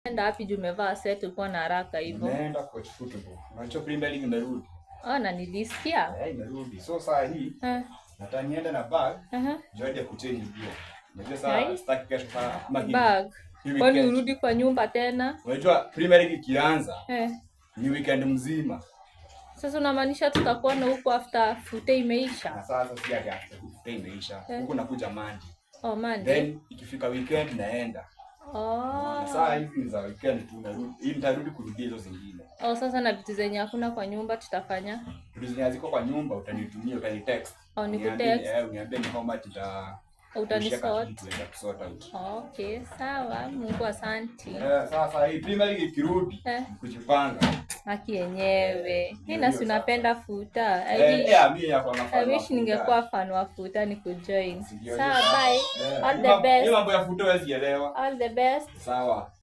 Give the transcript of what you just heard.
Enda wapi juu umevaa set uko na haraka hivyo? Naenda coach football. Unajua Premier League imerudi. Na nilisikia. Imerudi. So saa hii nataka niende na bag. Joadi ya kuchange pia. Unajua saa sitaki kesho sana mahindi. Bag. Kwani urudi kwa nyumba tena? Unajua Premier League ikianza ni weekend mzima. Sasa unamaanisha tutakuwa na huko after fute imeisha? Na sasa si yake after fute imeisha. Huko nakuja Monday. Monday. Then ikifika weekend naenda. Sasa hivi ni za weekend tu narudi. Hii nitarudi kurudia hizo zingine. Sasa na vitu zenye hakuna kwa nyumba tutafanya? Vitu zenye haziko kwa nyumba utanitumia, utanitext. Nikutext. Uniambie ni how much utanisort. Okay, sawa. Mungu asante. Sasa hii Premier League ikirudi kujipanga. Haki yenyewe. Mimi nasi napenda futa. I wish ningekuwa fan wa futa nikujoin. Sawa, bye. All the best. Hiyo mambo ya futa huwezi elewa. All the best. Sawa.